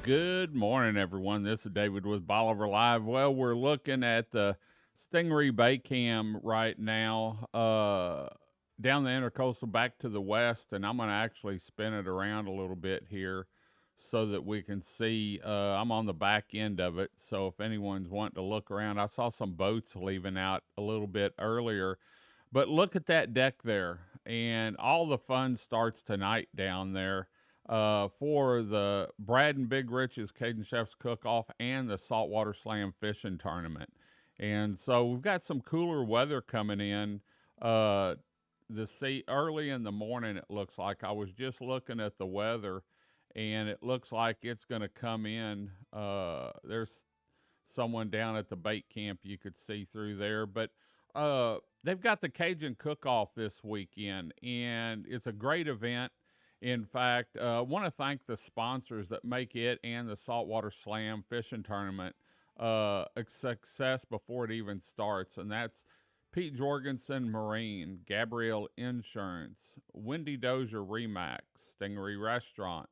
Good morning, everyone. This is David with Bolivar Live. Well, we're looking at the Stingaree Bay Cam right now, down the intercoastal back to the west, and I'm going to actually spin it around a little bit here so that we can see. I'm on the back end of it, so if anyone's wanting to look around, I saw some boats leaving out a little bit earlier, but look at that deck there, and all the fun starts tonight down there for the Brad and Big Rich's Cajun Chef's Cook-Off and the Saltwater Slam Fishing Tournament. And so we've got some cooler weather coming in. The sea early in the morning, it looks like. I was just looking at the weather, and it looks like it's going to come in. There's someone down at the bait camp you could see through there, but they've got the Cajun Cook-Off this weekend, and it's a great event. In fact, I want to thank the sponsors that make it and the Saltwater Slam Fishing Tournament a success before it even starts, and that's Pete Jorgensen Marine, Gabrielle Insurance, Wendy Dozier Remax, Stingaree Restaurant,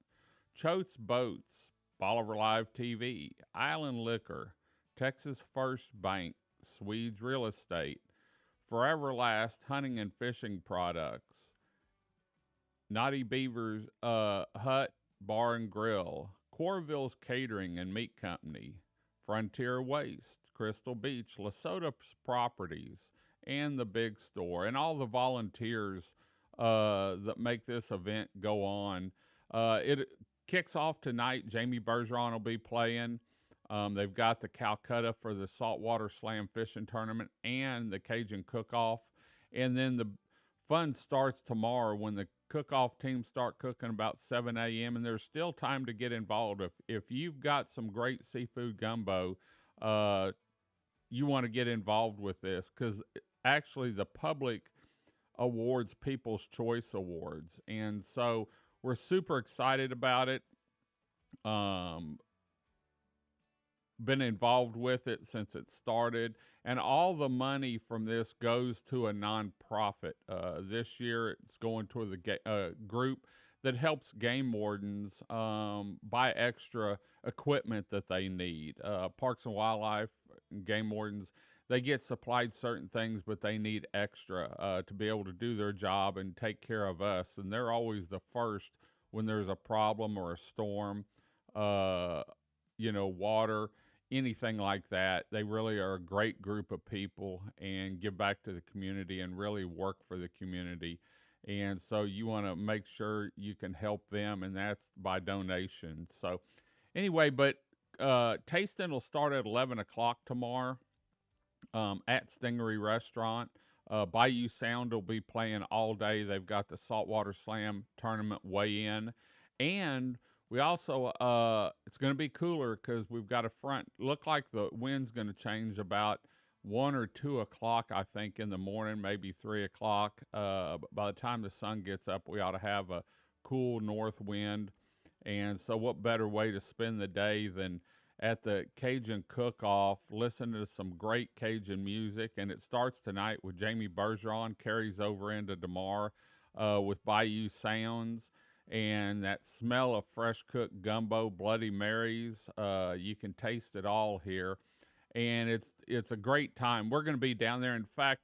Choate's Boats, Bolivar Live TV, Island Liquor, Texas First Bank, Swedes Real Estate, Forever Last Hunting and Fishing Products, Naughty Beaver's Hut Bar and Grill, Corville's Catering and Meat Company, Frontier Waste, Crystal Beach, Lesotho Properties, and the Big Store, and all the volunteers that make this event go on. It kicks off tonight. Jamie Bergeron will be playing. They've got the Calcutta for the Saltwater Slam Fishing Tournament and the Cajun Cook-Off. And then the fun starts tomorrow when the cook-off teams start cooking about 7 a.m. and there's still time to get involved. If you've got some great seafood gumbo, you want to get involved with this because actually the public awards People's Choice Awards, and so we're super excited about it. Been involved with it since it started, and all the money from this goes to a nonprofit. This year, it's going to the group that helps game wardens buy extra equipment that they need. Parks and Wildlife and game wardens, they get supplied certain things, but they need extra to be able to do their job and take care of us. And they're always the first when there's a problem or a storm, water, anything like that. They really are a great group of people and give back to the community and really work for the community. And so you want to make sure you can help them, and that's by donation. So anyway, but tasting will start at 11 o'clock tomorrow at Stingaree Restaurant. Bayou Sound will be playing all day. They've got the Saltwater Slam Tournament weigh-in. And we also, it's going to be cooler because we've got a front. Look like the wind's going to change about 1 or 2 o'clock, I think, in the morning, maybe 3 o'clock. By the time the sun gets up, we ought to have a cool north wind. And so what better way to spend the day than at the Cajun Cook-Off, listening to some great Cajun music. And it starts tonight with Jamie Bergeron, carries over into tomorrow with Bayou Sounds. And that smell of fresh cooked gumbo, Bloody Marys, you can taste it all here, and it's a great time. We're going to be down there. In fact,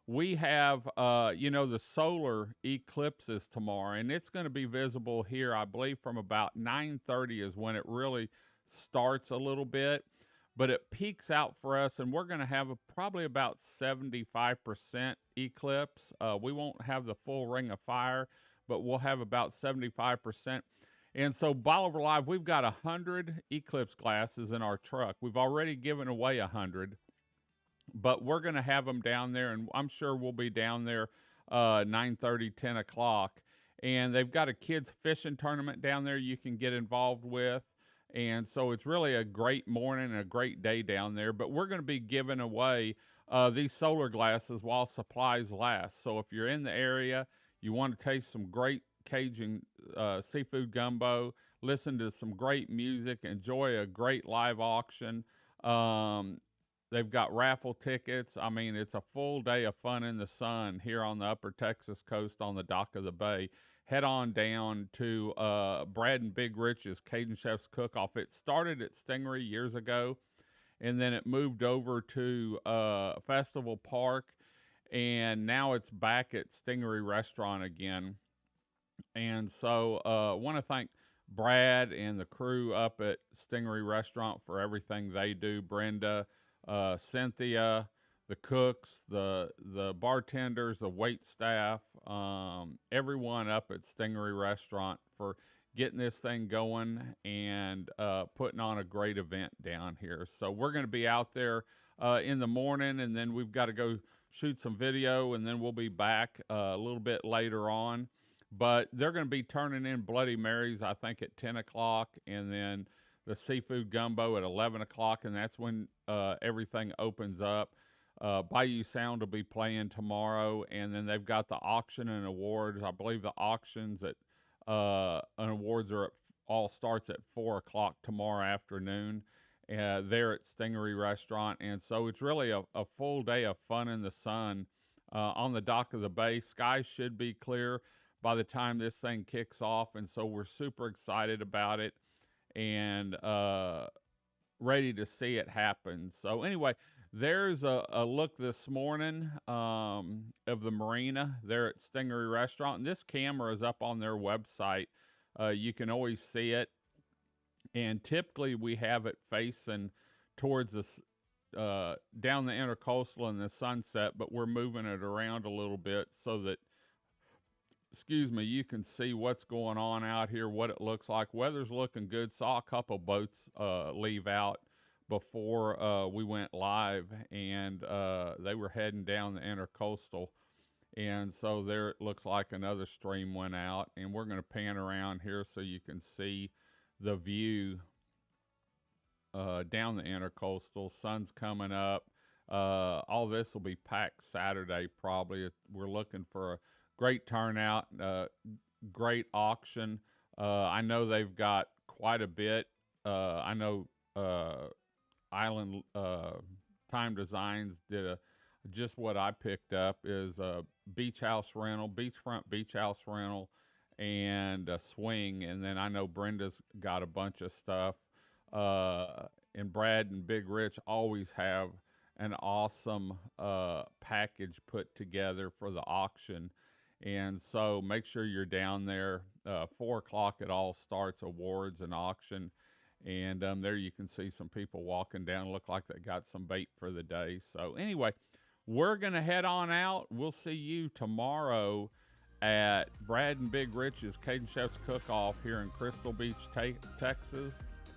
we have the solar eclipses tomorrow, and it's going to be visible here, I believe, from about 9:30 is when it really starts a little bit, but it peaks out for us, and we're going to have probably about 75% eclipse. We won't have the full ring of fire, but we'll have about 75%. And so Bolivar Live, we've got 100 eclipse glasses in our truck. We've already given away 100, but we're going to have them down there, and I'm sure we'll be down there 9:30, 10 o'clock. And they've got a kids fishing tournament down there you can get involved with. And so it's really a great morning and a great day down there. But we're going to be giving away these solar glasses while supplies last. So if you're in the area, you want to taste some great Cajun seafood gumbo, listen to some great music, enjoy a great live auction. They've got raffle tickets. I mean, it's a full day of fun in the sun here on the upper Texas coast on the dock of the bay. head on down to Brad and Big Rich's Cajun Chef's Cook-Off. It started at Stingaree years ago, and then it moved over to Festival Park, and now it's back at Stingaree Restaurant again. And so I want to thank Brad and the crew up at Stingaree Restaurant for everything they do. Brenda, Cynthia, the cooks, the bartenders, the wait staff, everyone up at Stingaree Restaurant for getting this thing going and putting on a great event down here. So we're going to be out there in the morning, and then we've got to go shoot some video, and then we'll be back a little bit later on. But they're going to be turning in Bloody Marys, I think, at 10 o'clock, and then the Seafood Gumbo at 11 o'clock, and that's when everything opens up. Bayou Sound will be playing tomorrow, and then they've got the auction and awards. I believe the auctions and awards all starts at 4 o'clock tomorrow afternoon there at Stingaree Restaurant. And so it's really a full day of fun in the sun on the dock of the bay. Skies should be clear by the time this thing kicks off, and so we're super excited about it and ready to see it happen. So anyway, there's a look this morning of the marina there at Stingaree Restaurant, and this camera is up on their website. You can always see it, and typically we have it facing towards the down the intercoastal and the sunset, but we're moving it around a little bit so that, excuse me, you can see what's going on out here, what it looks like. Weather's looking good. Saw a couple boats leave out before we went live, and they were heading down the intercoastal. And so there it looks like another stream went out, and we're going to pan around here so you can see the view down the intercoastal. Sun's coming up. All this will be packed Saturday probably. We're looking for a great turnout, great auction. I know they've got quite a bit. I know Island Time Designs did just what I picked up is a beach house rental, beachfront beach house rental, and a swing. And then I know Brenda's got a bunch of stuff. And Brad and Big Rich always have an awesome package put together for the auction. And so make sure you're down there. 4 o'clock it all starts, awards and auction. And there you can see some people walking down. Look like they got some bait for the day. So anyway, we're going to head on out. We'll see you tomorrow at Brad and Big Rich's Cajun Chef's Cook-Off here in Crystal Beach, Texas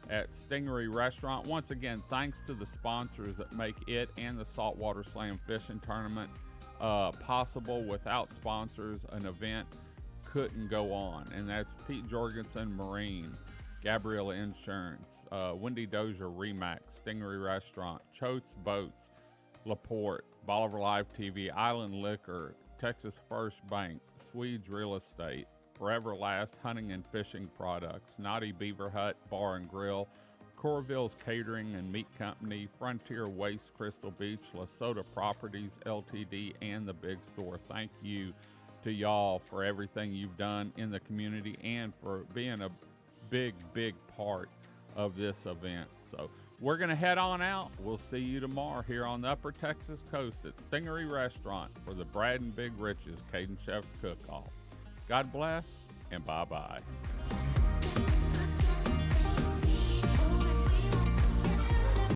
at Stingaree Restaurant. Once again, thanks to the sponsors that make it and the Saltwater Slam Fishing Tournament possible. Without sponsors, an event couldn't go on. And that's Pete Jorgensen Marine, Gabriella Insurance, Wendy Dozier Remax, Stingaree Restaurant, Choate's Boats, LaPorte, Bolivar Live TV, Island Liquor, Texas First Bank, Swedes Real Estate, Forever Last Hunting and Fishing Products, Naughty Beaver Hut Bar and Grill, Corville's Catering and Meat Company, Frontier Waste Crystal Beach, Lesota Properties LTD, and the Big Store. Thank you to y'all for everything you've done in the community and for being a big part of this event. So we're going to head on out. We'll see you tomorrow here on the Upper Texas Coast at Stingaree Restaurant for the Brad and Big Rich's Cajun Chef's Cook-Off. God bless, and bye-bye.